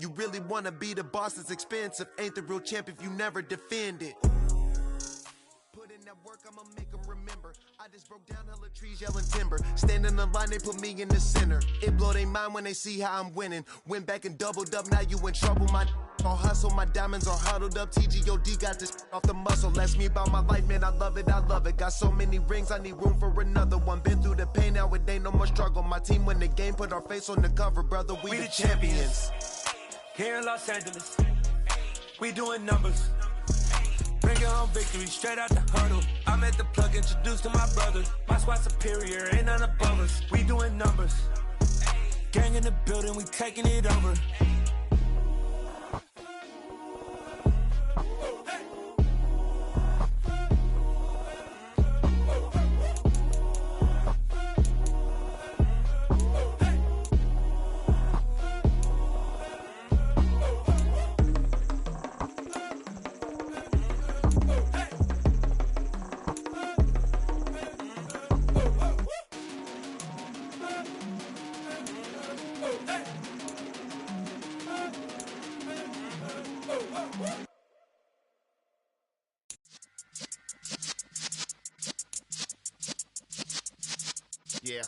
You really wanna be the boss, it's expensive. Ain't the real champ if you never defend it. Put in that work, I'ma make them remember. I just broke down hella trees, yelling timber. Stand in the line, they put me in the center. It blow their mind when they see how I'm winning. Went back and doubled up, now you in trouble. My all hustle, my diamonds are huddled up. TGOD got this off the muscle. Ask me about my life, man, I love it, I love it. Got so many rings, I need room for another one. Been through the pain, now it ain't no more struggle. My team win the game, put our face on the cover, brother, we the champions. Here in Los Angeles, we doing numbers. Bring your own victory, straight out the huddle. I'm at the plug, introduced to my brothers. My squad superior, ain't none above us. We doing numbers. Gang in the building, we taking it over. Yeah.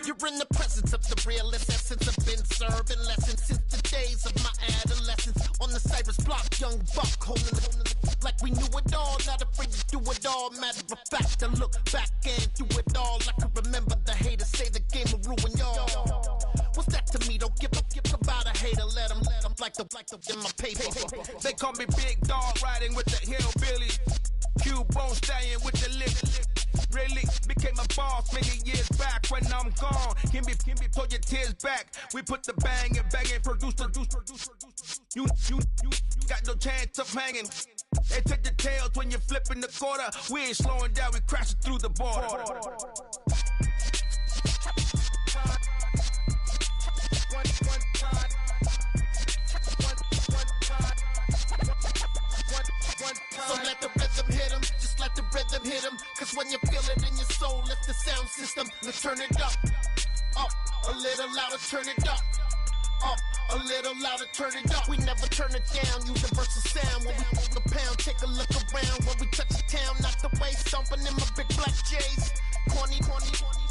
You're in the presence of the realest essence. I've been serving lessons since the days of my adolescence. On the Cypress block, young buck holding it like we knew it all. Not afraid to do it all. Matter of fact, I look back and do it all. I can remember the haters say the game will ruin y'all. What's that to me? Don't give about a hater. Let them like the in my paper. They call me Big Dog, riding with the hillbilly. Q-Bone stallion with the lip. Really became a boss many years back. When I'm gone, can be pull your tears back. We put the bang and produce. You got no chance of hanging. They take the tails when you're flipping the quarter. We ain't slowing down, we crashing through the border. So let the rhythm hit 'em, just let the rhythm hit 'em. Cause when you feel it in your soul, lift the sound system. Let's turn it up, a little louder, turn it up, a little louder, turn it up. We never turn it down, universal sound. When we on the pound, take a look around. When we touch the town, knock the way, stomping in my big black J's. Corny,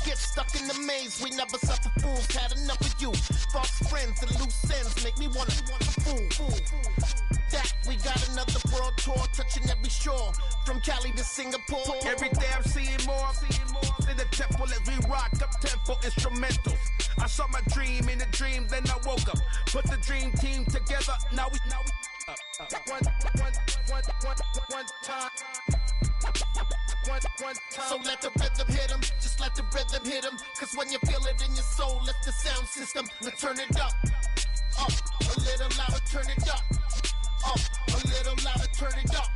get stuck in the maze. We never suffer fools, had enough of you. False friends and loose ends make me wanna fool. That we got another world tour, touching every shore, from Cali to Singapore. Every day I'm seeing more in the temple as we rock up tempo instrumentals. I saw my dream in a dream, then I woke up. Put the dream team together. Now we one time. So let the rhythm hit 'em, just let the rhythm hit 'em. Cause when you feel it in your soul, lift the sound system. Let's turn it up, a little louder, turn it up, a little louder, turn it up.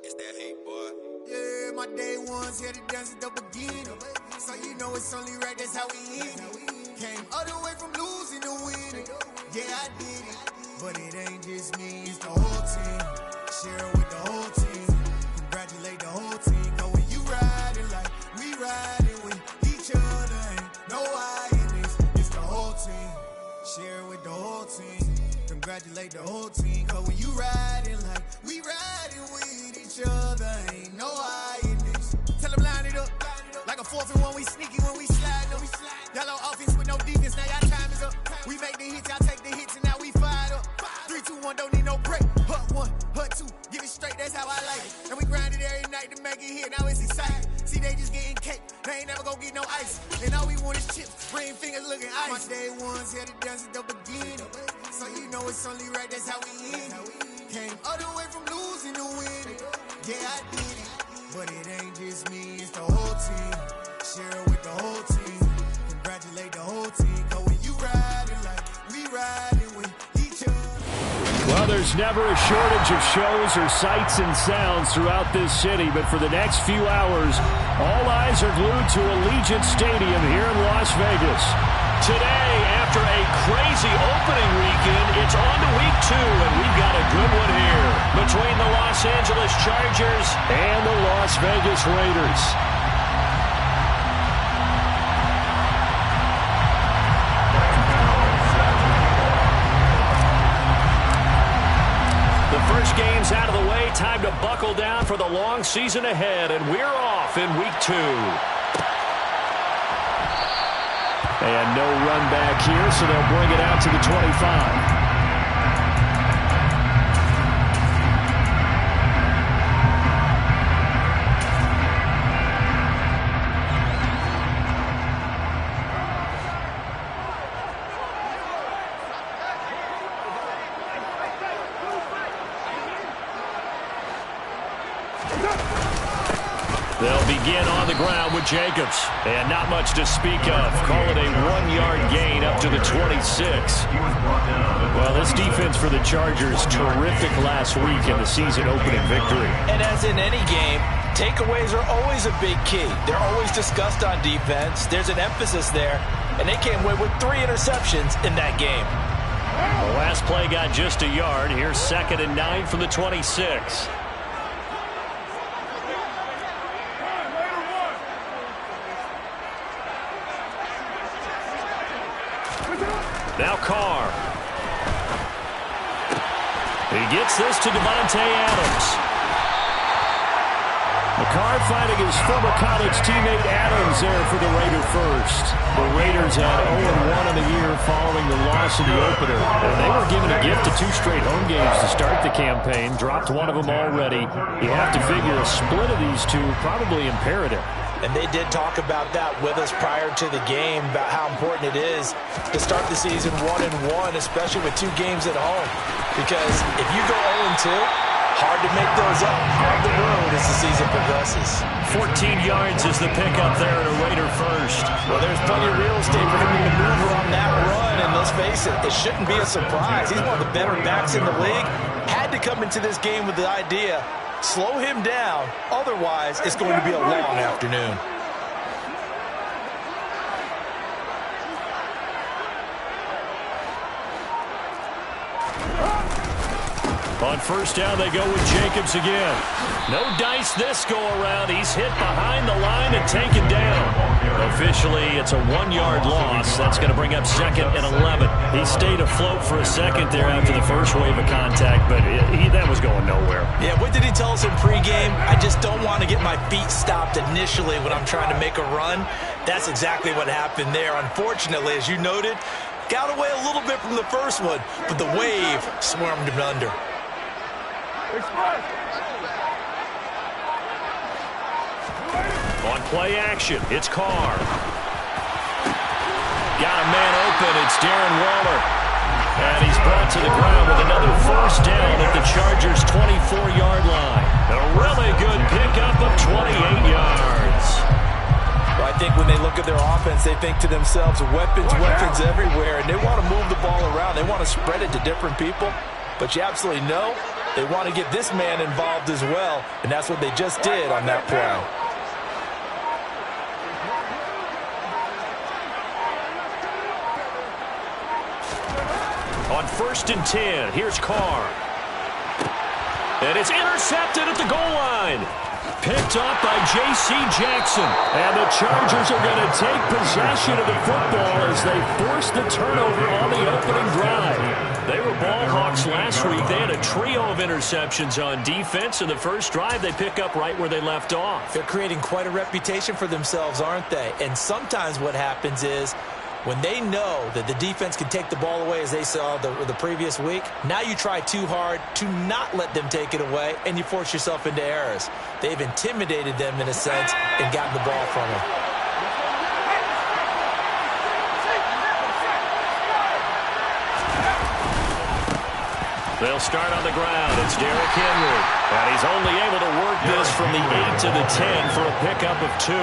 It's that hate, boy. Yeah, my day ones here to dance at the beginning. So you know it's only right, that's how we end it. Came all the way from losing to winning. Yeah, I did it. But it ain't just me, it's the whole team. Share it with the whole team. Congratulate the whole team. Cause when you riding like we riding with each other, ain't no I in this. It's the whole team. Share it with the whole team. Congratulate the whole team. Cause when you riding like we riding with each other, ain't no I in this. Tell them line it up. Like a 4th and 1, we sneaky when we slide up. Yellow offense with no defense, now y'all time is up. We make the hits, y'all take the hits, and now we fired up. 3, 2, 1, don't need no break. Hut 1, hut 2, give it straight, that's how I like it. And we grind it every night to make it hit, now it's exciting. See, they just getting cake, they ain't never gonna get no ice. And all we want is chips, ring fingers looking ice. My day ones here to dance at the beginning. So you know it's only right, that's how we end it. Came all the way from losing to winning. Yeah, I did it. But it ain't just me, it's the whole team. Share it with the whole team. Congratulate the whole team. Cause when you riding like we riding with each other. Well, there's never a shortage of shows or sights and sounds throughout this city, but for the next few hours, all eyes eyes are glued to Allegiant Stadium here in Las Vegas. Today, after a crazy opening weekend, it's on to week 2, and we've got a good one here between the Los Angeles Chargers and the Las Vegas Raiders. The first game's out of the way. Time to buckle down for the long season ahead, and we're off in week 2. And no run back here, so they'll bring it out to the 25. They'll begin on the ground with Jacobs. And not much to speak of. Call it a 1-yard gain up to the 26. Well, this defense for the Chargers, terrific last week in the season-opening victory. And as in any game, takeaways are always a big key. They're always discussed on defense. There's an emphasis there. And they came away with 3 interceptions in that game. The last play got just a yard. Here's 2nd and 9 from the 26. Now Carr. He gets this to Devontae Adams. McCarr finding his former college teammate Adams there for the Raider first. The Raiders had 0-1 in the year following the loss in the opener. And they were given a gift of 2 straight home games to start the campaign. Dropped one of them already. You have to figure a split of these 2 probably imperative. And they did talk about that with us prior to the game, about how important it is to start the season 1-1, especially with 2 games at home. Because if you go 0-2, hard to make those up on the road as the season progresses. 14 yards is the pickup there at a Raider first. Well, there's plenty of real estate for him to maneuver on that run, and let's face it, it shouldn't be a surprise. He's one of the better backs in the league. Had to come into this game with the idea, slow him down, otherwise it's going to be a long afternoon. On first down, they go with Jacobs again. No dice this go-around. He's hit behind the line and taken down. Officially, it's a 1-yard loss. That's going to bring up 2nd and 11. He stayed afloat for a second there after the first wave of contact, but that was going nowhere. Yeah, what did he tell us in pregame? I just don't want to get my feet stopped initially when I'm trying to make a run. That's exactly what happened there. Unfortunately, as you noted, got away a little bit from the first one, but the wave swarmed him under. On play action, it's Carr. Got a man open, it's Darren Waller. And he's brought to the ground with another first down at the Chargers' 24-yard line. A really good pickup of 28 yards. Well, I think when they look at their offense, they think to themselves, weapons everywhere, and they want to move the ball around. They want to spread it to different people. But you absolutely know they want to get this man involved as well, and that's what they just did on that play. On 1st and 10, here's Carr. And it's intercepted at the goal line. Picked up by J.C. Jackson. And the Chargers are going to take possession of the football as they force the turnover on the opening drive. They were ball hawks last week. They had a trio of interceptions on defense. In the first drive, they pick up right where they left off. They're creating quite a reputation for themselves, aren't they? And sometimes what happens is when they know that the defense can take the ball away, as they saw the previous week, now you try too hard to not let them take it away, and you force yourself into errors. They've intimidated them in a sense and gotten the ball from them. They'll start on the ground. It's Derrick Henry. And he's only able to work this from the 8 to the 10 for a pickup of 2.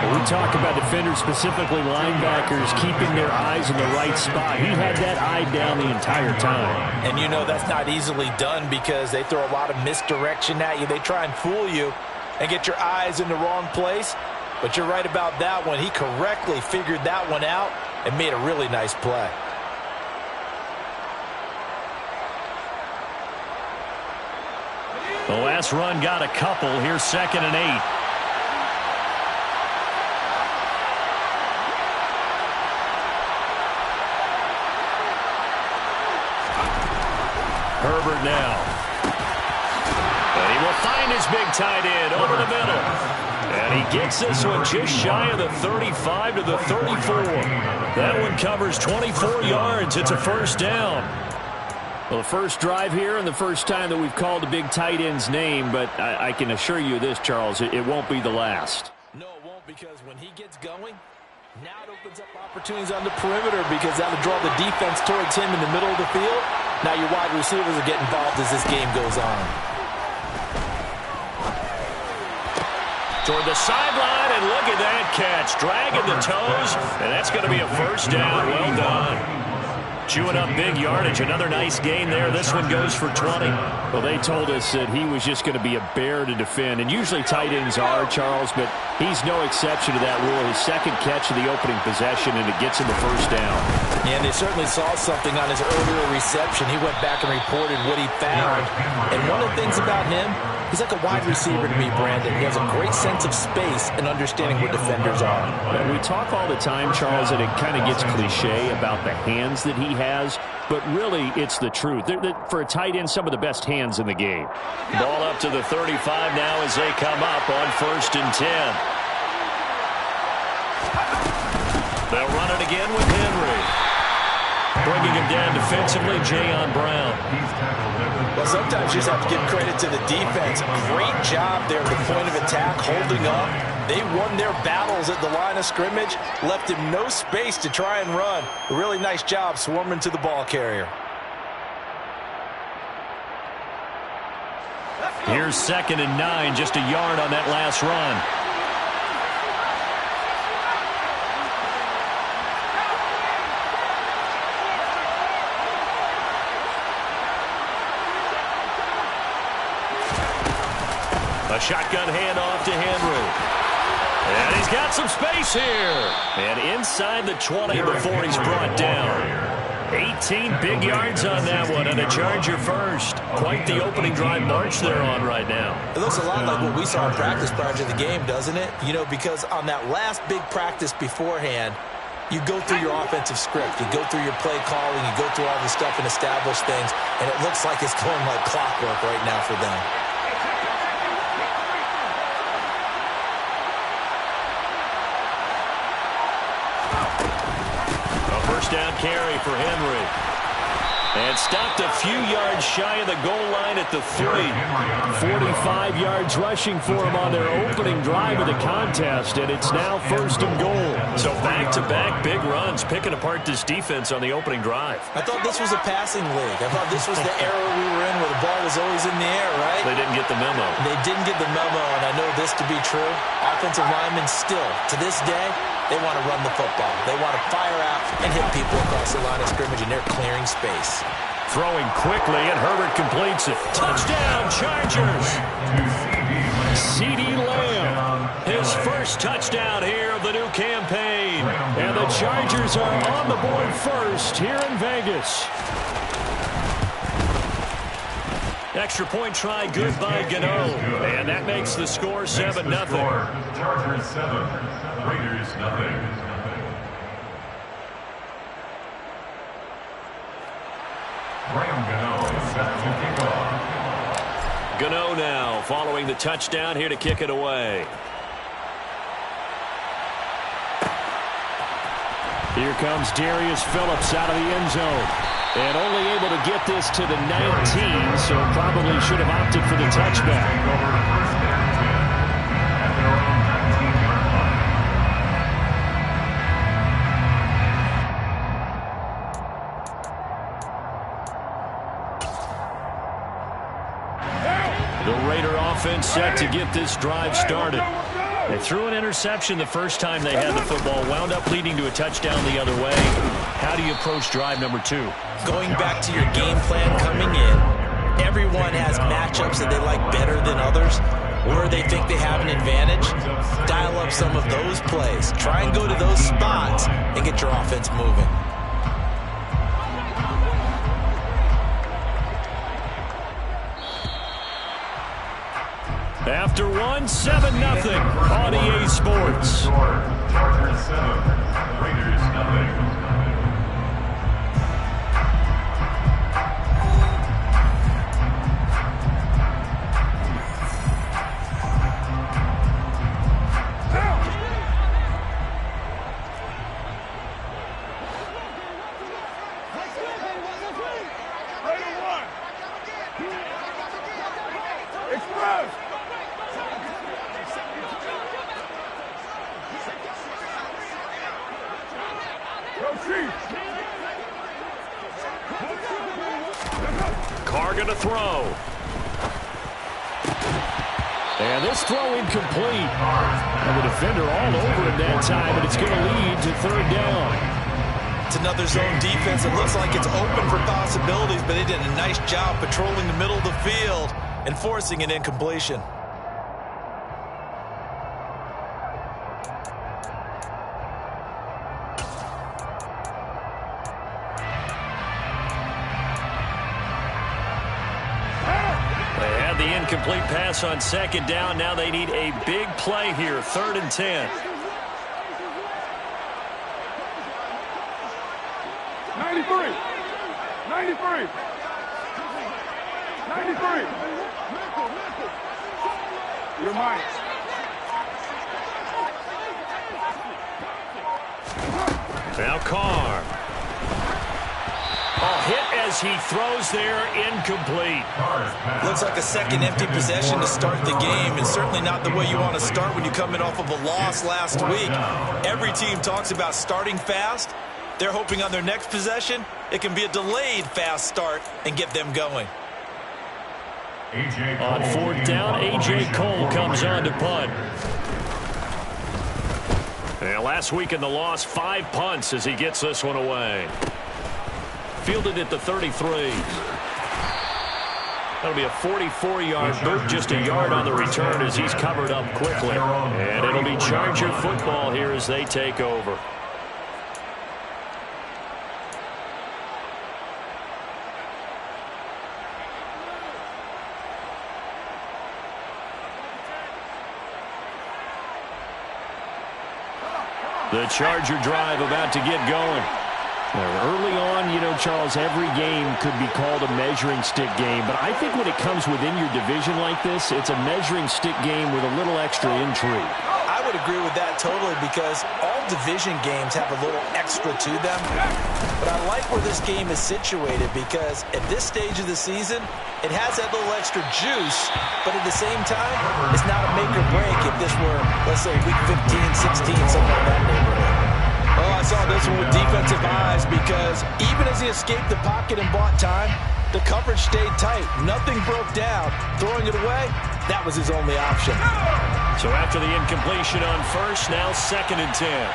We talk about defenders, specifically linebackers, keeping their eyes in the right spot. He had that eye down the entire time. And you know that's not easily done because they throw a lot of misdirection at you. They try and fool you. and get your eyes in the wrong place. But you're right about that one. He correctly figured that one out and made a really nice play. The last run got a couple. Here's 2nd and 8. Herbert now. And he will find his big tight end over the middle. And he gets this one just shy of the 35 to the 34. That one covers 24 yards. It's a first down. Well, the first drive here and the first time that we've called a big tight end's name, but I can assure you this, Charles, it won't be the last. No, it won't, because when he gets going, now it opens up opportunities on the perimeter because that'll draw the defense towards him in the middle of the field. Now your wide receivers will get involved as this game goes on. Toward the sideline, and look at that catch. Dragging the toes, and that's going to be a first down. Well done. Chewing up big yardage. Another nice gain there. This one goes for 20. Well, they told us that he was just going to be a bear to defend, and usually tight ends are, Charles, but he's no exception to that rule. His second catch of the opening possession, and it gets him the first down. Yeah, and they certainly saw something on his earlier reception. He went back and reported what he found. And one of the things about him, he's like a wide receiver to me, Brandon. He has a great sense of space and understanding where defenders are. We talk all the time, Charles, and it kind of gets cliche about the hands that he has, but really it's the truth. For a tight end, some of the best hands in the game. Ball up to the 35 now as they come up on 1st and 10. They'll run it again with Henry. Bringing him down defensively, Jayon Brown. Well, sometimes you just have to give credit to the defense. Great job there at the point of attack, holding up. They won their battles at the line of scrimmage, left him no space to try and run. A really nice job swarming to the ball carrier. Here's 2nd and 9, just a yard on that last run. A shotgun handoff to Henry. And he's got some space here. And inside the 20 before he's brought down. 18 big yards on that one, and a Charger first. Quite the opening drive march they're on right now. It looks a lot like what we saw in practice prior to the game, doesn't it? You know, because on that last big practice beforehand, you go through your offensive script. You go through your play calling. You go through all the stuff and establish things. And it looks like it's going like clockwork right now for them. First down carry for Henry. And stopped a few yards shy of the goal line at the 3. 45 yards rushing for him on their opening drive of the contest, and it's now 1st and goal. So back-to-back big runs, picking apart this defense on the opening drive. I thought this was a passing league. I thought this was the era we were in where the ball was always in the air, right? They didn't get the memo. They didn't get the memo, and I know this to be true. Offensive linemen still, to this day, they want to run the football. They want to fire out and hit people across the line of scrimmage, and they're clearing space. Throwing quickly, and Herbert completes it. Touchdown, Chargers! CeeDee Lamb, his first touchdown here of the new campaign. And the Chargers are on the board first here in Vegas. Extra point try, good by Gano. And that makes the score 7-0. Chargers 7, Raiders 0. Graham Gano set to kick off. Gano now following the touchdown here to kick it away. Here comes Darius Phillips out of the end zone. And only able to get this to the 19, so probably should have opted for the touchback. The Raider offense set to get this drive started. They threw an interception the first time they had the football, wound up leading to a touchdown the other way. How do you approach drive number 2? Going back to your game plan coming in, everyone has matchups that they like better than others. where they think they have an advantage, dial up some of those plays. Try and go to those spots and get your offense moving. After 7-0 on EA Sports. Chargers 7, Raiders 0. Carr going to throw. And this throw incomplete. And the defender all over him that time, and it's going to lead to 3rd down. It's another zone defense. It looks like it's open for possibilities, but they did a nice job patrolling the middle of the field and forcing an incompletion. Incomplete pass on 2nd down. Now they need a big play here. 3rd and 10. 93. 93. 93. Your mind. Now Carr. Hit as he throws there, incomplete. Looks like a second empty possession to start the game, and certainly not the way you want to start when you come in off of a loss last week. Every team talks about starting fast. They're hoping on their next possession, it can be a delayed fast start and get them going. On 4th down, A.J. Cole comes on to punt. And last week in the loss, 5 punts as he gets this one away. Fielded at the 33. That'll be a 44-yard boot, just a yard on the return as he's covered up quickly. And it'll be Charger football here as they take over. The Charger drive about to get going. Early on, you know, Charles, every game could be called a measuring stick game. But I think when it comes within your division like this, it's a measuring stick game with a little extra intrigue. I would agree with that totally because all division games have a little extra to them. But I like where this game is situated because at this stage of the season, it has that little extra juice. But at the same time, it's not a make or break if this were, let's say, week 15, 16, something like that neighborhood. Oh, I saw this one with defensive eyes because even as he escaped the pocket and bought time, the coverage stayed tight. Nothing broke down. Throwing it away, that was his only option. So after the incompletion on 1st, now 2nd and 10.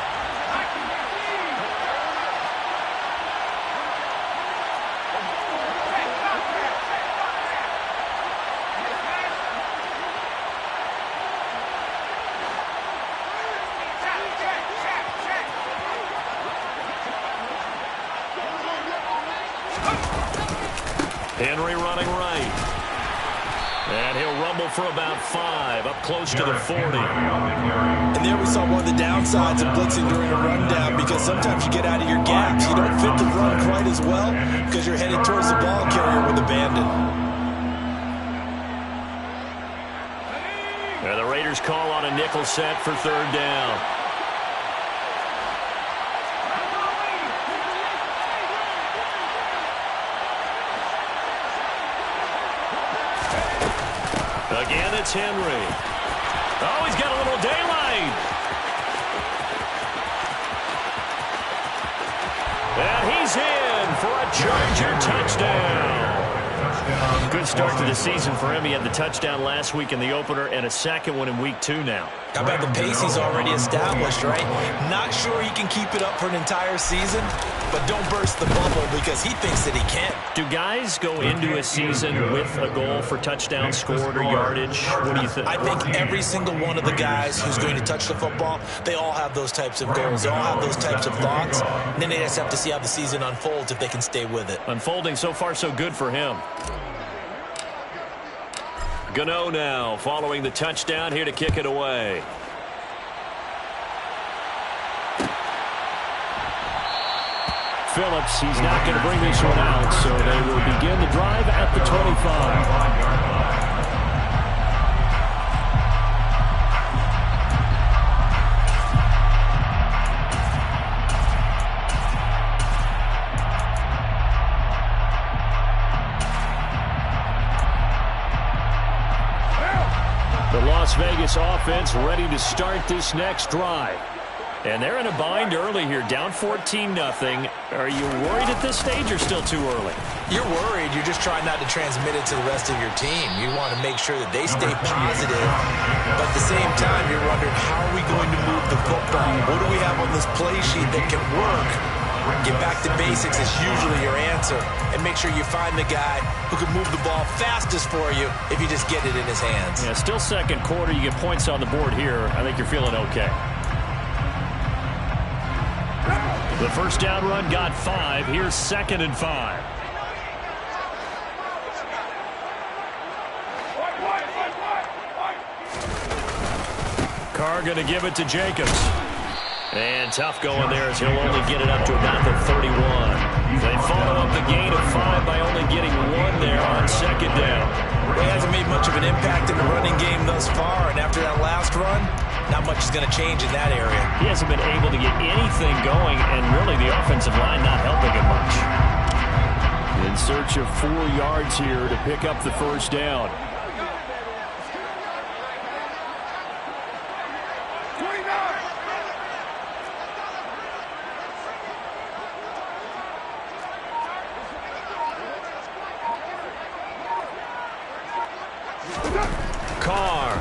Henry running right. And he'll rumble for about 5, up close to the 40. And there we saw one of the downsides of blitzing during a rundown because sometimes you get out of your gaps. You don't fit the run quite as well because you're headed towards the ball carrier with abandon. And the Raiders call on a nickel set for 3rd down. Again, it's Henry. Oh, he's got a little daylight. And he's in for a Charger touchdown. Good start to the season for him. He had the touchdown last week in the opener and a second one in week 2 now. How about the pace he's already established, right? Not sure he can keep it up for an entire season, but don't burst the bubble because he thinks that he can. Do guys go into a season with a goal for touchdown scored or yardage? What do you think? I think every single one of the guys who's going to touch the football, they all have those types of goals. They all have those types of thoughts. And then they just have to see how the season unfolds if they can stay with it. Unfolding so far so good for him. Gano now following the touchdown here to kick it away. Phillips, he's not going to bring this one out, so they will begin the drive at the 25. The Las Vegas offense ready to start this next drive. And they're in a bind early here, down 14-0. Are you worried at this stage or still too early? You're worried. You're just trying not to transmit it to the rest of your team. You want to make sure that they stay positive. But at the same time, you're wondering, how are we going to move the football? What do we have on this play sheet that can work? Get back to basics is usually your answer. And make sure you find the guy who can move the ball fastest for you if you just get it in his hands. Yeah, still second quarter. You get points on the board here. I think you're feeling okay. The first down run got 5. Here's 2nd and 5. Carr going to give it to Jacobs. And tough going there as he'll only get it up to about the 31. They follow up the gain of 5 by only getting 1 there on 2nd down. He hasn't made much of an impact in the running game thus far, and after that last run, not much is going to change in that area. He hasn't been able to get anything going, and really the offensive line not helping him much. In search of 4 yards here to pick up the first down. Carr.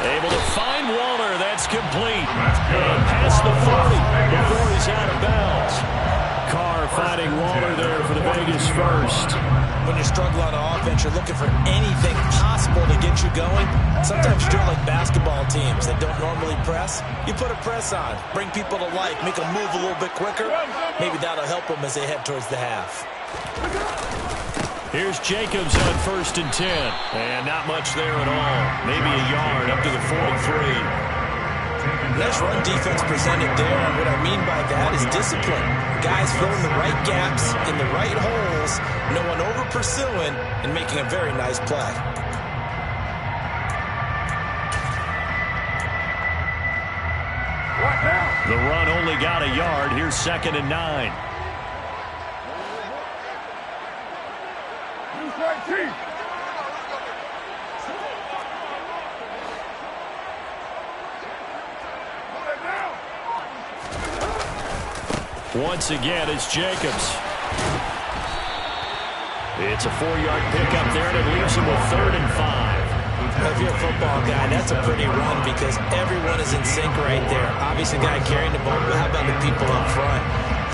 Able to find Waller. That's complete. And past the 40 before he's out of bounds. Carr finding Waller there for the Vegas first. When you're struggling on offense, you're looking for anything possible to get you going. Sometimes you do it like basketball teams that don't normally press. You put a press on, bring people to life, make them move a little bit quicker. Maybe that'll help them as they head towards the half. Here's Jacobs on 1st and 10. And not much there at all. Maybe a yard up to the 43. Nice run defense presented there. And what I mean by that is discipline. Guys filling the right gaps in the right holes. No one over pursuing and making a very nice play. The run only got a yard. Here's 2nd and 9. Once again, it's Jacobs. It's a 4-yard pickup there, and it leaves him with 3rd and 5. If you're a football guy, that's a pretty run because everyone is in sync right there. Obviously, the guy carrying the ball, but how about the people up front?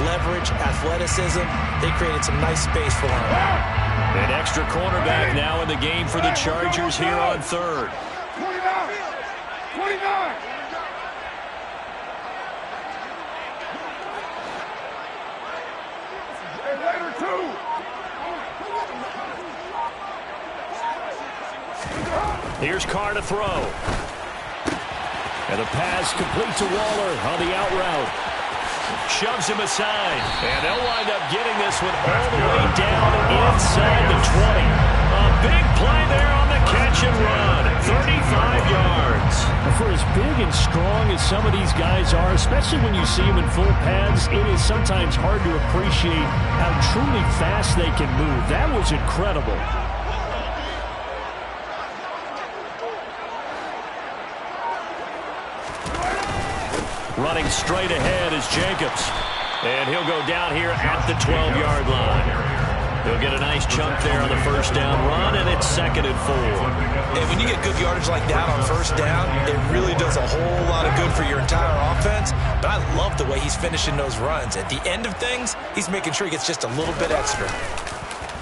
Leverage, athleticism, they created some nice space for him. An extra cornerback now in the game for the Chargers here on 3rd. 29! Here's Carr to throw. And the pass complete to Waller on the out route. Shoves him aside. And they'll wind up getting this one all the way down inside the 20. A big play there on the catch and run. 35 yards. For as big and strong as some of these guys are, especially when you see them in full pads, it is sometimes hard to appreciate how truly fast they can move. That was incredible. Running straight ahead is Jacobs. And he'll go down here at the 12-yard line. He'll get a nice chunk there on the first down run, and it's 2nd and 4. And when you get good yardage like that on first down, it really does a whole lot of good for your entire offense. But I love the way he's finishing those runs. At the end of things, he's making sure he gets just a little bit extra.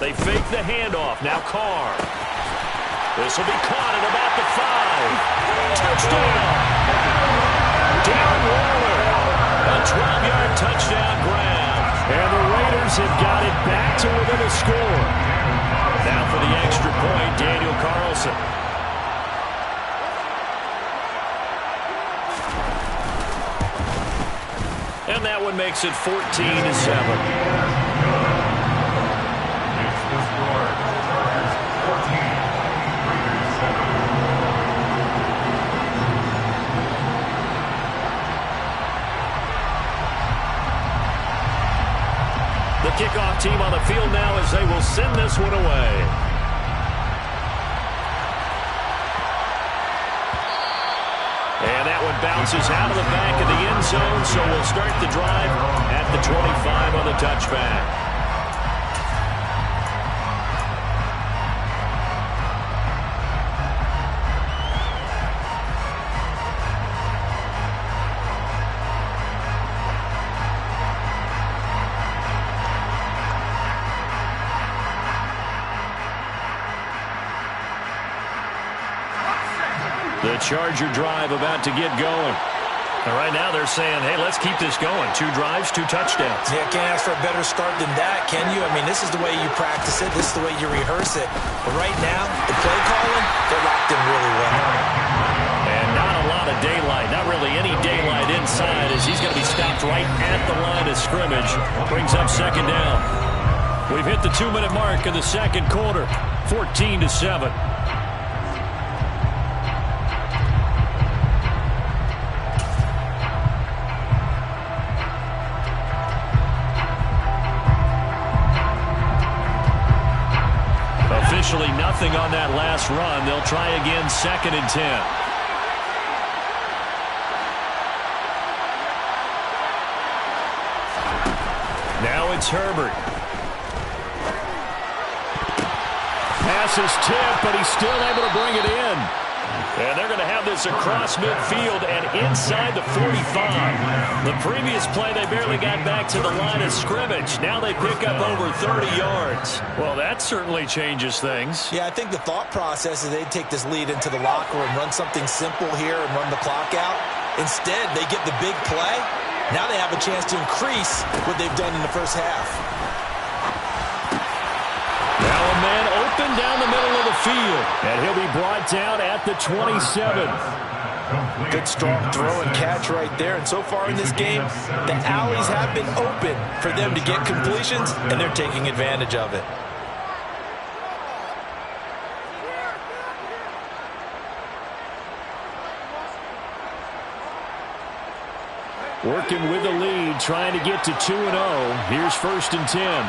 They fake the handoff. Now Carr. This will be caught at about the 5. Touchdown! Darren Waller. A 12-yard touchdown grab. And the Raiders have got it back to within a score. Now for the extra point, Daniel Carlson. And that one makes it 14-7. It's the score. Chargers 14, Raiders 7. The kickoff team on the field now as they will send this one away. And that one bounces out of the back of the end zone, so we'll start the drive at the 25 on the touchback. The Charger drive about to get going. And right now they're saying, hey, let's keep this going. 2 drives, 2 touchdowns. Yeah, can't ask for a better start than that, can you? I mean, this is the way you practice it. This is the way you rehearse it. But right now, the play calling, they're locked in really well. And not a lot of daylight. Not really any daylight inside as he's going to be stopped right at the line of scrimmage. Brings up 2nd down. We've hit the 2-minute mark in the 2nd quarter. 14-7. Officially nothing on that last run. They'll try again 2nd and 10. Now it's Herbert. Pass is tipped, but he's still able to bring it in. And they're going to have this across midfield and inside the 45. The previous play, they barely got back to the line of scrimmage. Now they pick up over 30 yards. Well, that certainly changes things. Yeah, I think the thought process is they'd take this lead into the locker room, run something simple here and run the clock out. Instead, they get the big play. Now they have a chance to increase what they've done in the first half. Now a man open down the middle of the field, and he'll be brought down at the 27. Good strong throw and catch right there. And so far in this game, the alleys have been open for them to get completions, and they're taking advantage of it. Working with the lead, trying to get to 2-0. Here's 1st and 10.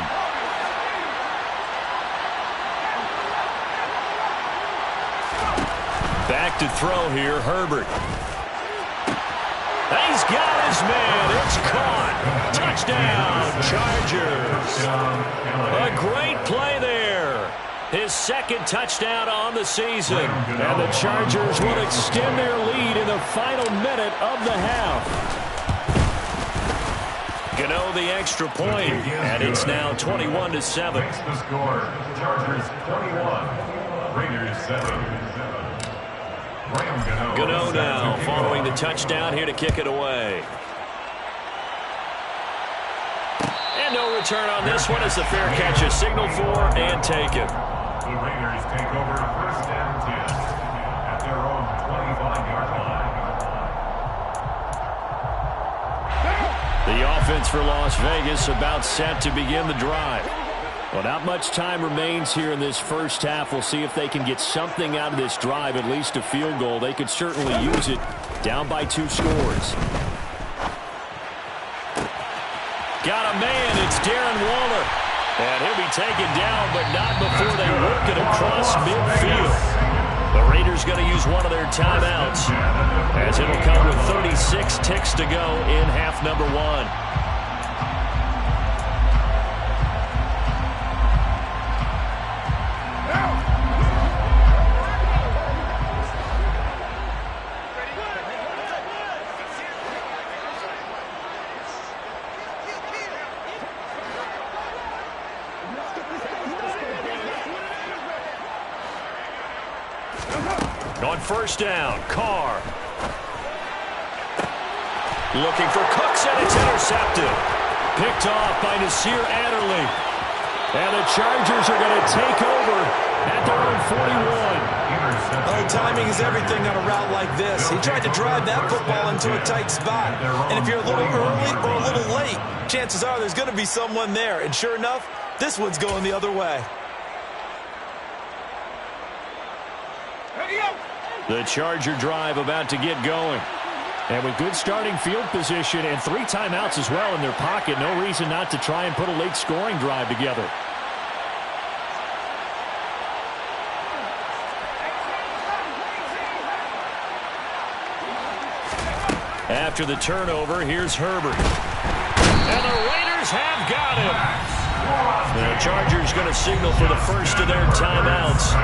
Back to throw here, Herbert. He's got his man. It's caught. Touchdown, Chargers. A great play there. His 2nd touchdown on the season. And the Chargers will extend their lead in the final minute of the half. Gano the extra point, and it's now 21-7. Makes the score. Chargers 21, Raiders 7. Gano now following the touchdown here to kick it away. And no return on this one as the fair catch is signaled for and taken. The Raiders take over 1st and 10 at their own 25-yard line. The offense for Las Vegas about set to begin the drive. Well, not much time remains here in this first half. We'll see if they can get something out of this drive, at least a field goal. They could certainly use it, down by 2 scores. Got a man, it's Darren Waller. And he'll be taken down, but not before they work it across midfield. The Raiders going to use one of their timeouts, as it'll come with 36 ticks to go in half number 1. first down. Carr. Looking for Cooks, and it's intercepted. Picked off by Nasir Adderley. And the Chargers are going to take over at their own 41. Oh, timing is everything on a route like this. He tried to drive that football into a tight spot. And if you're a little early or a little late, chances are there's going to be someone there. And sure enough, this one's going the other way. The Charger drive about to get going. And with good starting field position and 3 timeouts as well in their pocket, no reason not to try and put a late scoring drive together. After the turnover, here's Herbert. And the Raiders have got him. The Chargers going to signal for the first of their timeouts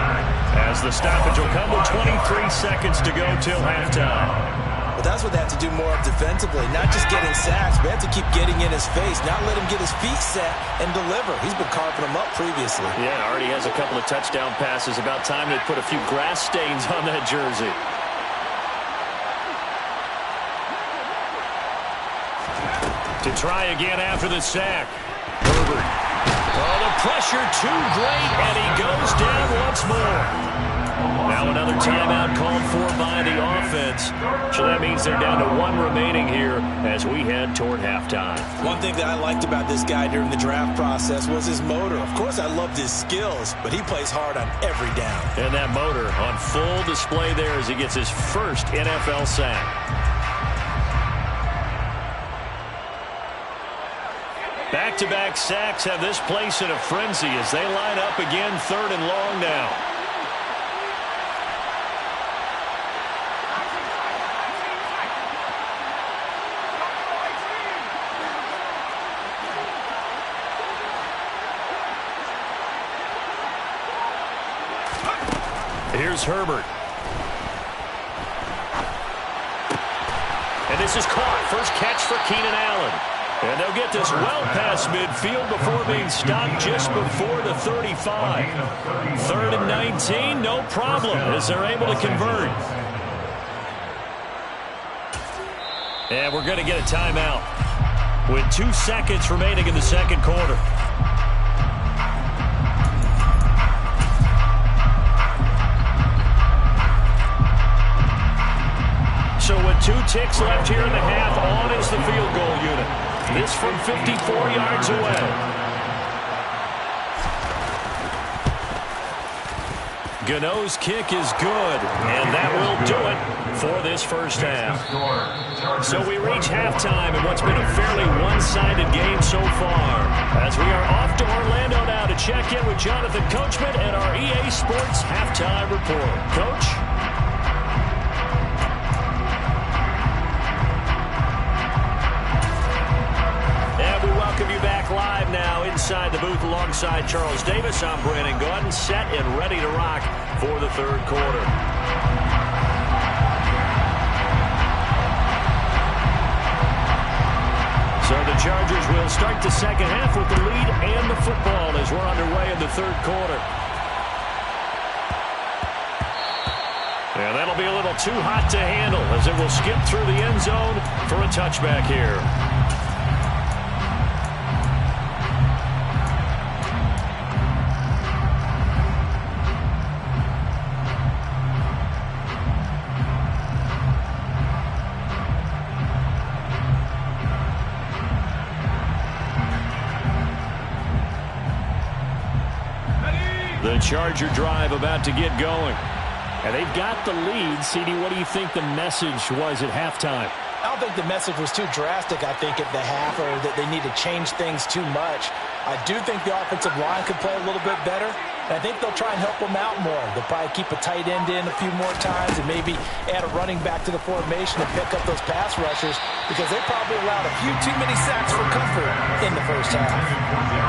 as the stoppage will come with 23 seconds to go till halftime. But that's what they have to do more of defensively, not just getting sacks, but have to keep getting in his face, not let him get his feet set and deliver. He's been carving them up previously. Yeah, already has a couple of touchdown passes. About time they put a few grass stains on that jersey. To try again after the sack. Herbert. Oh, the pressure too great, and he goes down once more. Now another timeout called for by the offense. So that means they're down to 1 remaining here as we head toward halftime. One thing that I liked about this guy during the draft process was his motor. Of course, I loved his skills, but he plays hard on every down. And that motor on full display there as he gets his first NFL sack. Back-to-back sacks have this place in a frenzy as they line up again 3rd and long now. Here's Herbert. And this is caught. First catch for Keenan Allen. And they'll get this well past midfield before being stopped just before the 35. 3rd and 19, no problem as they're able to convert. And we're going to get a timeout with 2 seconds remaining in the second quarter. So with 2 ticks left here in the half, on is the field goal unit. This from 54 yards away. Gano's kick is good, and that will do it for this first half. So we reach halftime in what's been a fairly one-sided game so far, as we are off to Orlando now to check in with Jonathan Coachman and our EA Sports Halftime Report. Coach? Welcome you back live now inside the booth alongside Charles Davis. I'm Brandon Gaudin, set and ready to rock for the 3rd quarter. So the Chargers will start the second half with the lead and the football as we're underway in the 3rd quarter. And that'll be a little too hot to handle as it will skip through the end zone for a touchback here. The Charger drive about to get going. And they've got the lead. CD, what do you think the message was at halftime? I don't think the message was too drastic, I think, at the half, or that they need to change things too much. I do think the offensive line could play a little bit better. And I think they'll try and help them out more. They'll probably keep a tight end in a few more times and maybe add a running back to the formation and pick up those pass rushers because they probably allowed a few too many sacks for comfort in the first half.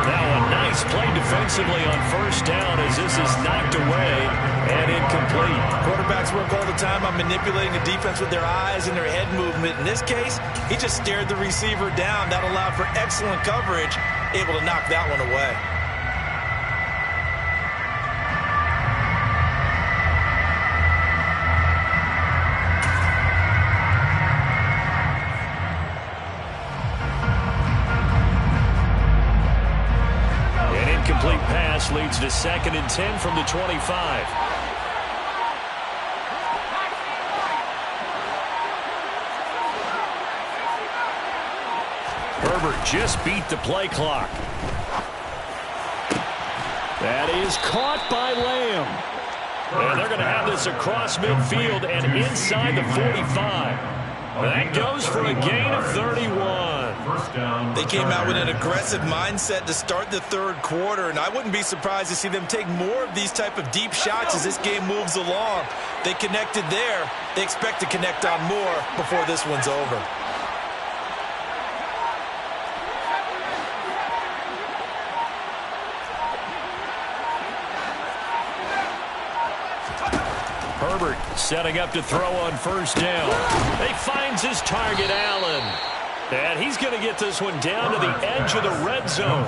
Now a nice play defensively on first down as this is knocked away and incomplete. Quarterbacks work all the time on manipulating the defense with their eyes and their head movement. In this case, he just stared the receiver down. That allowed for excellent coverage, able to knock that one away. This leads to 2nd and 10 from the 25. Herbert just beat the play clock. That is caught by Lamb. And they're going to have this across midfield and inside the 45. That goes for a gain of 31. They came out with an aggressive mindset to start the third quarter, and I wouldn't be surprised to see them take more of these type of deep shots as this game moves along. They connected there. They expect to connect on more before this one's over. Herbert setting up to throw on first down. He finds his target, Allen. And he's going to get this one down to the edge of the red zone.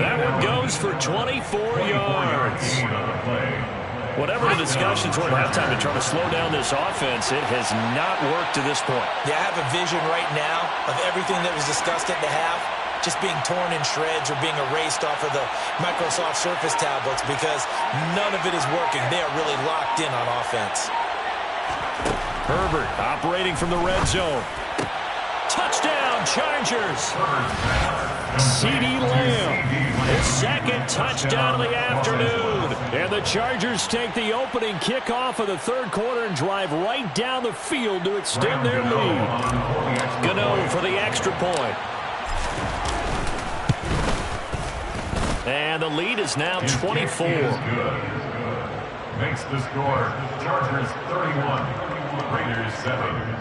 That one goes for 24 yards. Whatever the discussions were at halftime to try to slow down this offense, it has not worked to this point. Yeah, I have a vision right now of everything that was discussed at the half just being torn in shreds or being erased off of the Microsoft Surface tablets because none of it is working. They are really locked in on offense. Herbert operating from the red zone. Touchdown, Chargers. CeeDee Lamb, his second touchdown of the afternoon. And the Chargers take the opening kickoff of the third quarter and drive right down the field to extend their lead. Gano for the extra point. And the lead is now 24. Makes the score. Chargers 31, Raiders 7.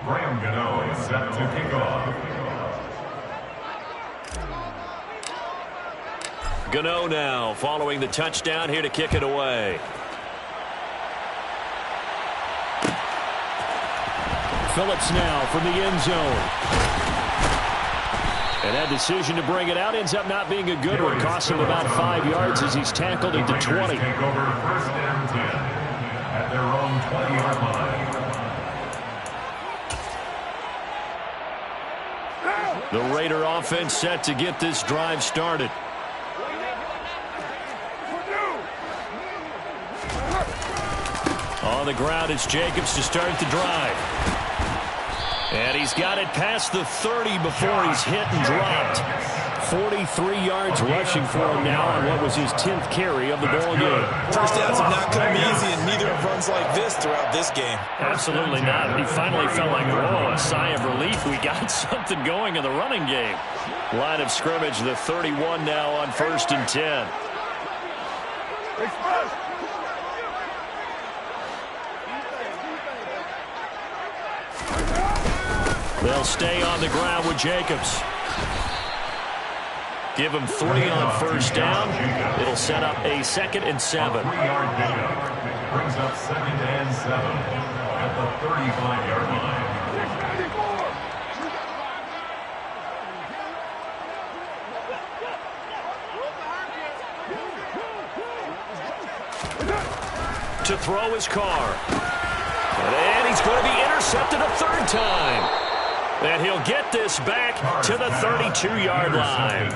Graham Gano is set to kick off. Gano now following the touchdown here to kick it away. Phillips now from the end zone. And that decision to bring it out ends up not being a good one. Cost him about 5 yards as he's tackled into 20. Take over 1st and 10 at their own 20-yard line. The Raider offense set to get this drive started. On the ground, it's Jacobs to start the drive. And he's got it past the 30 before he's hit and dropped. 43 yards rushing for him now on what was his 10th carry of the ball game. First downs have not come easy, and neither have runs like this throughout this game. Absolutely not. He finally felt like, whoa, a sigh of relief. We got something going in the running game. Line of scrimmage, the 31 now on 1st and 10. They'll stay on the ground with Jacobs. Give him 3 on first down. It'll set up a 2nd and 7. 3-yard pickup brings up 2nd and 7 at the 35-yard line. To throw his car. And he's going to be intercepted a 3rd time. And he'll get this back to the 32-yard line.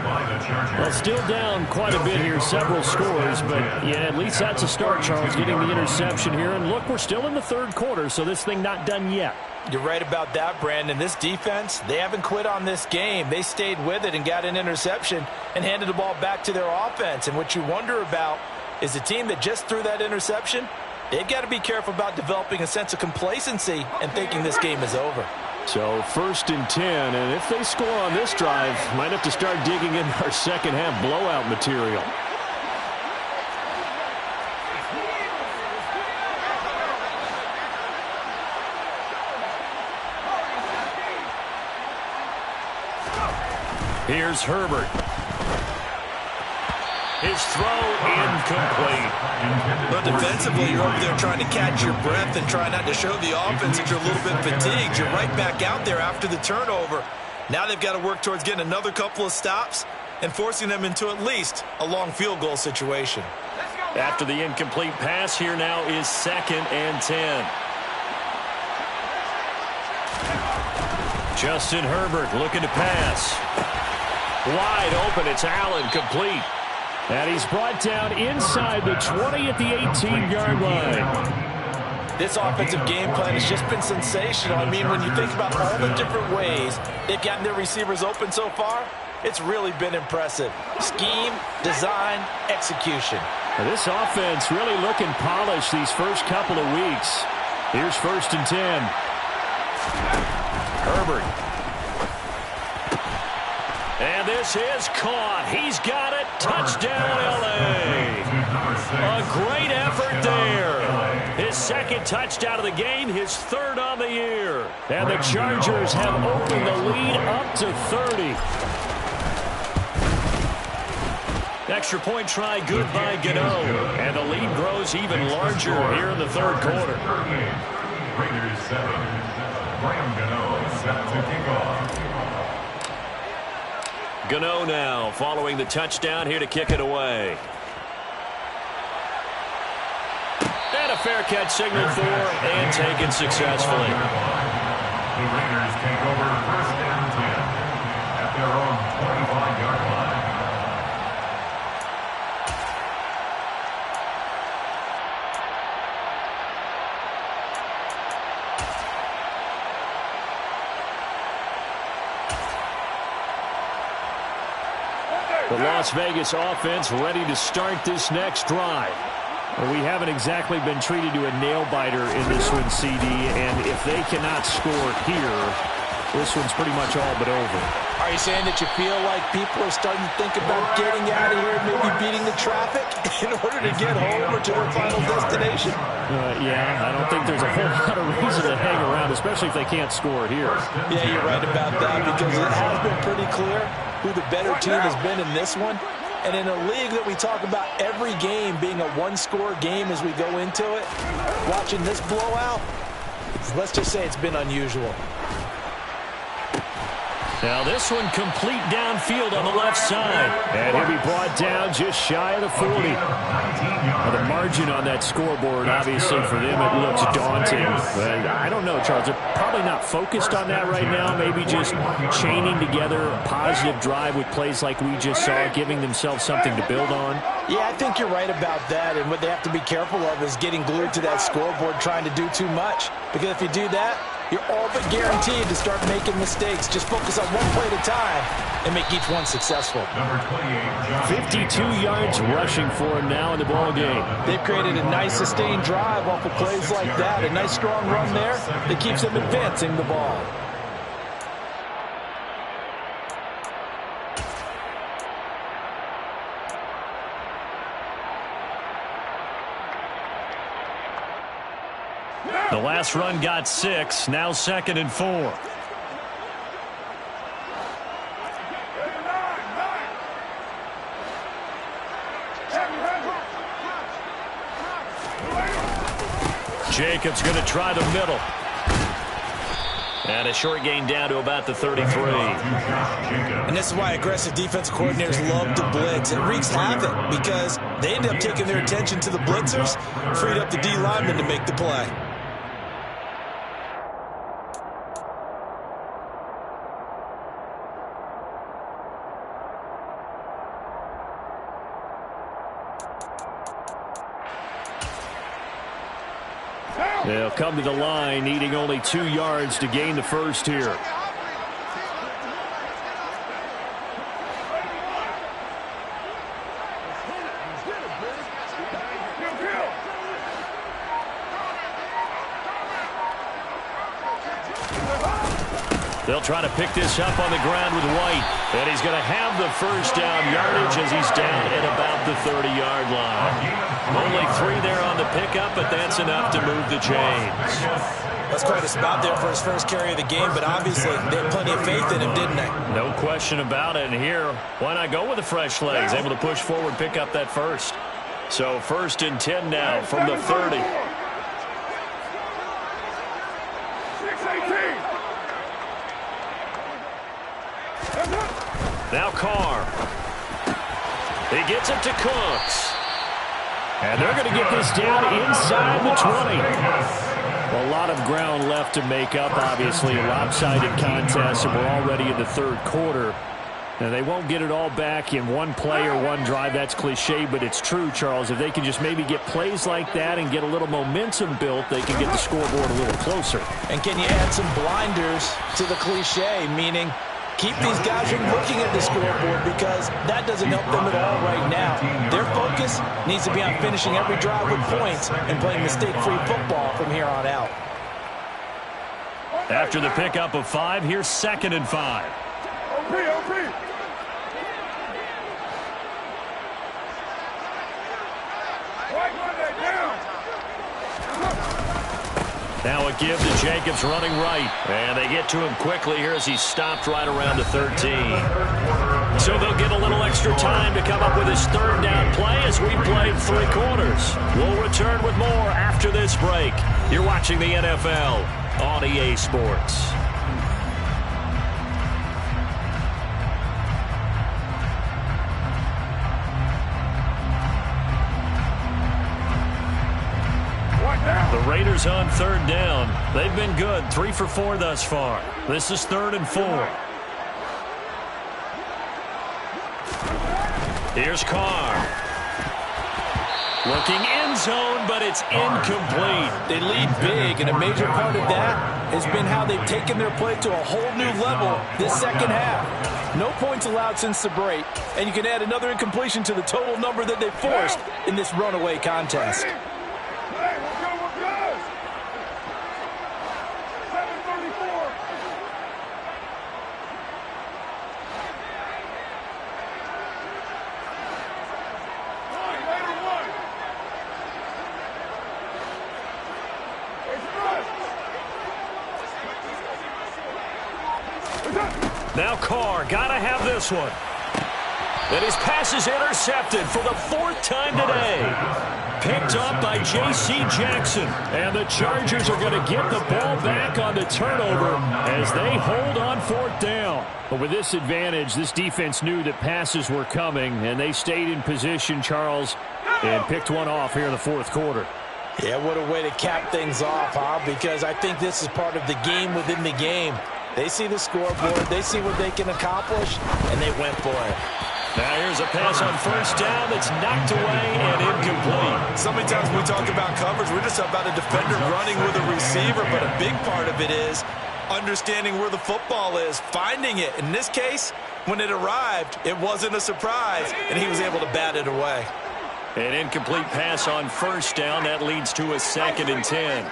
Well, still down quite a bit here, several scores, but yeah, at least that's a start, Charles, getting the interception here. And look, we're still in the 3rd quarter, so this thing not done yet. You're right about that, Brandon. This defense, they haven't quit on this game. They stayed with it and got an interception and handed the ball back to their offense. And what you wonder about is the team that just threw that interception, they've got to be careful about developing a sense of complacency and thinking this game is over. So 1st and 10, and if they score on this drive, might have to start digging in our second half blowout material. Here's Herbert. His throw incomplete. But defensively, you're over there trying to catch your breath and try not to show the offense that you're a little bit fatigued. You're right back out there after the turnover. Now they've got to work towards getting another couple of stops and forcing them into at least a long field goal situation. After the incomplete pass, here now is 2nd and 10. Justin Herbert looking to pass. Wide open. It's Allen, complete. And he's brought down inside the 20 at the 18-yard line. This offensive game plan has just been sensational. I mean, when you think about all the different ways they've gotten their receivers open so far, it's really been impressive. Scheme, design, execution. Now this offense really looking polished these first couple of weeks. Here's 1st and 10. Herbert. And this is caught. He's got it. Touchdown, L.A. A great effort there. His second touchdown of the game, his 3rd on the year. And the Chargers have opened the lead up to 30. Extra point try good by Gano. And the lead grows even larger here in the 3rd quarter. Raiders 7. Graham Gano set to kick off. Gano now following the touchdown here to kick it away. And a fair catch signaled for and taken successfully. The Raiders take over 1st and 10 at their own 25-yard line. The Las Vegas offense ready to start this next drive. Well, we haven't exactly been treated to a nail-biter in this one, CD, and if they cannot score here, this one's pretty much all but over. Are you saying that you feel like people are starting to think about getting out of here and maybe beating the traffic in order to get home or to their final destination? Yeah, I don't think there's a whole lot of reason to hang around, especially if they can't score here. Yeah, you're right about that because it has been pretty clear who the better team has been in this one. And in a league that we talk about every game being a one-score game as we go into it, watching this blowout, let's just say it's been unusual. Now this one complete downfield on the left side. And he'll be brought down just shy of the 40. Now the margin on that scoreboard, obviously for them, it looks daunting. But I don't know, Charles. They're probably not focused on that right now. Maybe just chaining together a positive drive with plays like we just saw, giving themselves something to build on. Yeah, I think you're right about that. And what they have to be careful of is getting glued to that scoreboard trying to do too much. Because if you do that, you're all but guaranteed to start making mistakes. Just focus on one play at a time and make each one successful. Number 28, 52 yards rushing for him now in the ball game. They've created a nice sustained drive off of plays like that. A nice strong run there that keeps them advancing the ball. The last run got 6, now 2nd and 4. Jacobs going to try the middle. And a short gain down to about the 33. And this is why aggressive defense coordinators love to blitz. It wreaks havoc because they end up taking their attention to the blitzers, freed up the D lineman to make the play. They'll come to the line, needing only 2 yards to gain the first here. They'll try to pick this up on the ground with White. And he's going to have the first down yardage as he's down at about the 30-yard line. Only 3 there on the pickup, but that's enough to move the chains. That's quite a spot there for his first carry of the game, but obviously they had plenty of faith in him, didn't they? No question about it. And here, why not go with the fresh legs? Able to push forward, pick up that first. So 1st and 10 now from the 30. 6-18. Now Carr. He gets it to Cooks. And they're going to get this down inside the 20. A lot of ground left to make up, obviously. A lopsided contest, and we're already in the 3rd quarter. And they won't get it all back in one play or one drive. That's cliche, but it's true, Charles. If they can just maybe get plays like that and get a little momentum built, they can get the scoreboard a little closer. And can you add some blinders to the cliche, meaning keep these guys from looking at the scoreboard, because that doesn't help them at all right now. Their focus needs to be on finishing every drive with points and playing mistake-free football from here on out. After the pickup of 5, here's 2nd and 5. OP. Now a give to Jacobs running right. And they get to him quickly here as he's stopped right around the 13. So they'll get a little extra time to come up with his 3rd down play as we played 3 quarters. We'll return with more after this break. You're watching the NFL on EA Sports. The Raiders on 3rd down. They've been good, 3 for 4 thus far. This is 3rd and 4. Here's Carr. Looking end zone, but it's incomplete. They lead big, and a major part of that has been how they've taken their play to a whole new level this second half. No points allowed since the break, and you can add another incompletion to the total number that they forced in this runaway contest. Now Carr, gotta have this one. And his pass is intercepted for the 4th time today. Picked up by J.C. Jackson. And the Chargers are going to get the ball back on the turnover as they hold on 4th down. But with this advantage, this defense knew that passes were coming, and they stayed in position, Charles, and picked one off here in the 4th quarter. Yeah, what a way to cap things off, huh? Because I think this is part of the game within the game. They see the scoreboard, they see what they can accomplish, and they went for it. Now here's a pass on 1st down that's knocked away and incomplete. So many times we talk about coverage, we're just about a defender running with a receiver, but a big part of it is understanding where the football is, finding it. In this case, when it arrived, it wasn't a surprise, and he was able to bat it away. An incomplete pass on 1st down. That leads to a 2nd and 10.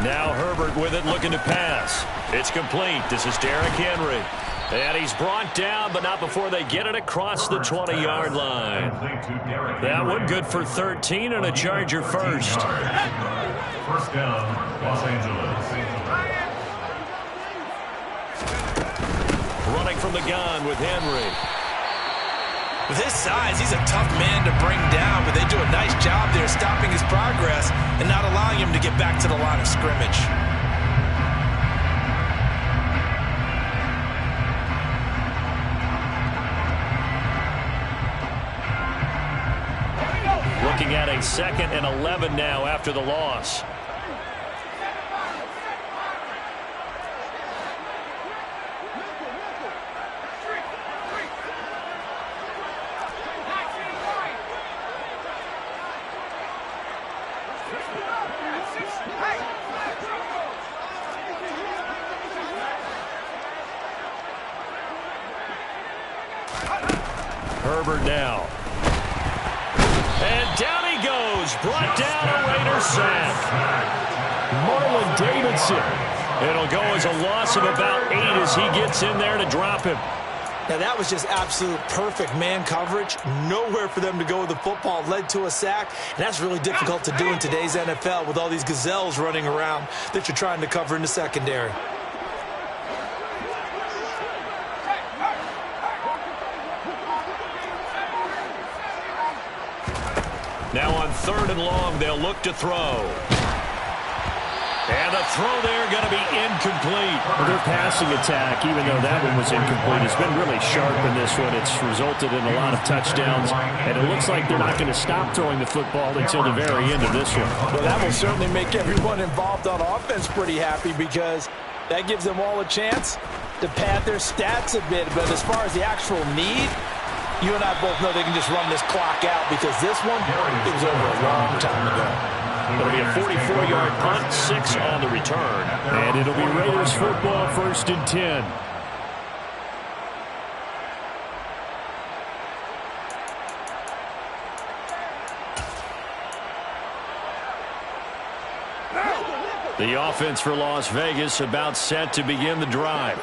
Now Herbert with it, looking to pass. It's complete. This is Derrick Henry. And he's brought down, but not before they get it across the 20-yard line. That one good for 13 and a Charger first. 1st down, Los Angeles. Running from the gun with Henry. With his size, he's a tough man to bring down, but they do a nice job there stopping his progress and not allowing him to get back to the line of scrimmage. Looking at a 2nd and 11 now after the loss. Herbert now. And down he goes. Brought down a Raider sack. Marlon Davidson. It'll go as a loss of about 8 as he gets in there to drop him. Now that was just absolute perfect man coverage. Nowhere for them to go with the football. Led to a sack. And that's really difficult to do in today's NFL with all these gazelles running around that you're trying to cover in the secondary. Now on 3rd and long, they'll look to throw. And the throw there going to be incomplete. Well, their passing attack, even though that one was incomplete, has been really sharp in this one. It's resulted in a lot of touchdowns, and it looks like they're not going to stop throwing the football until the very end of this one. Well, that will certainly make everyone involved on offense pretty happy because that gives them all a chance to pad their stats a bit. But as far as the actual need, you and I both know they can just run this clock out because this one, it was over a long time ago. It'll be a 44-yard punt, 6 on the return. And it'll be Raiders football, 1st and 10. The offense for Las Vegas about set to begin the drive.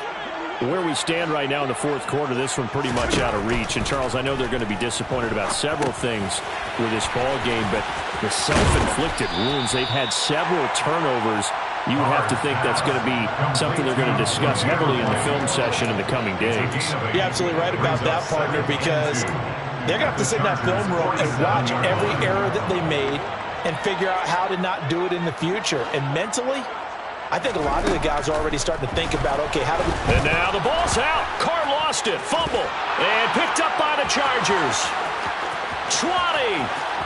Where we stand right now in the fourth quarter, this one pretty much out of reach. And, Charles, I know they're going to be disappointed about several things with this ball game, but the self-inflicted wounds, they've had several turnovers. You have to think that's going to be something they're going to discuss heavily in the film session in the coming days. You're absolutely right about that, partner, because they're going to have to sit in that film room and watch every error that they made and figure out how to not do it in the future. And mentally, I think a lot of the guys are already starting to think about, okay, how do we... And now the ball's out. Carr lost it. Fumble. And picked up by the Chargers. 20,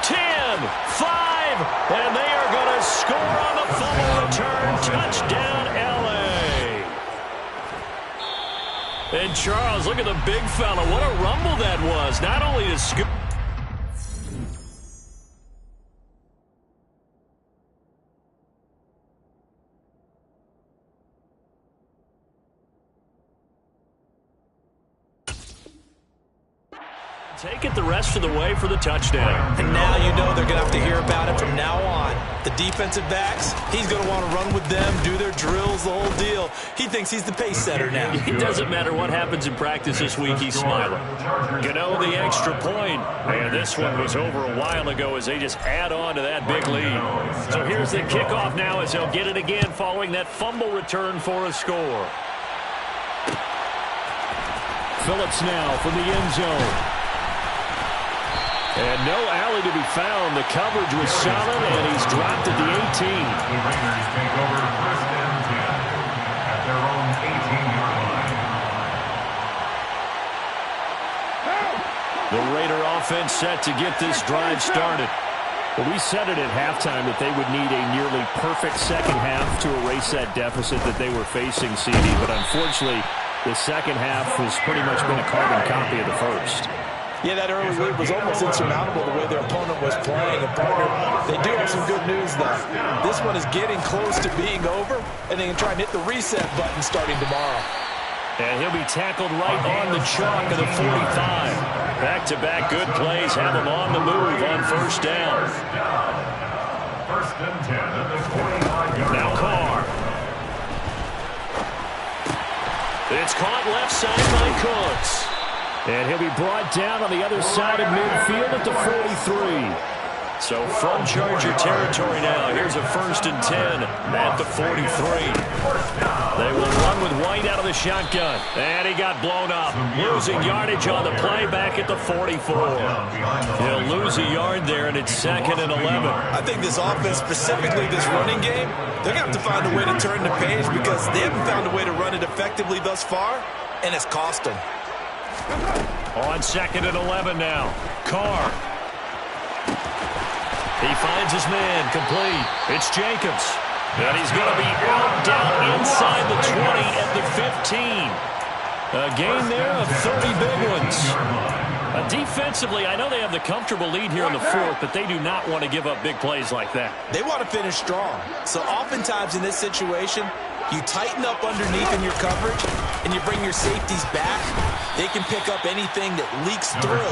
10, 5. And they are going to score on the fumble return. Touchdown, L.A. And Charles, look at the big fella. What a rumble that was. Not only to score... Take it the rest of the way for the touchdown. And now you know they're going to have to hear about it from now on. The defensive backs, he's going to want to run with them, do their drills, the whole deal. He thinks he's the pace setter now. It doesn't matter what happens in practice this week, he's smiling. Gano the extra point. And this one was over a while ago as they just add on to that big lead. So here's the kickoff now as they'll get it again following that fumble return for a score. Phillips now from the end zone. And no alley to be found. The coverage was solid, and he's dropped at the 18. The Raiders take over 1st and 10 at their own 18-yard line. The Raider offense set to get this drive started. Well, we said it at halftime that they would need a nearly perfect second half to erase that deficit that they were facing, CD. But unfortunately, the second half has pretty much been a carbon copy of the first. Yeah, that early lead was almost insurmountable the way their opponent was playing. And, partner, they do have some good news, though. This one is getting close to being over, and they can try and hit the reset button starting tomorrow. And he'll be tackled right on the chalk of the 45. Back-to-back good plays have him on the move on 1st down. 1st and 10 at the 45-yard line. Now Carr. It's caught left side by Cooks. And he'll be brought down on the other side of midfield at the 43. So from Charger territory now, here's a 1st and 10 at the 43. They will run with White out of the shotgun. And he got blown up. Losing yardage on the play back at the 44. He'll lose a yard there, and it's 2nd and 11. I think this offense, specifically this running game, they're going to have to find a way to turn the page because they haven't found a way to run it effectively thus far, and it's cost them. On 2nd and 11 now. Carr. He finds his man complete. It's Jacobs. And he's going to be out down inside the 20 at the 15. A gain there of 30 big ones. Defensively, I know they have the comfortable lead here in the fourth, but they do not want to give up big plays like that. They want to finish strong. So oftentimes in this situation, you tighten up underneath in your coverage, and you bring your safeties back. They can pick up anything that leaks through.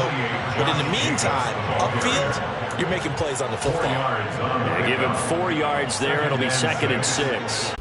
But in the meantime, upfield, you're making plays on the football. Give him 4 yards there. It'll be 2nd and 6.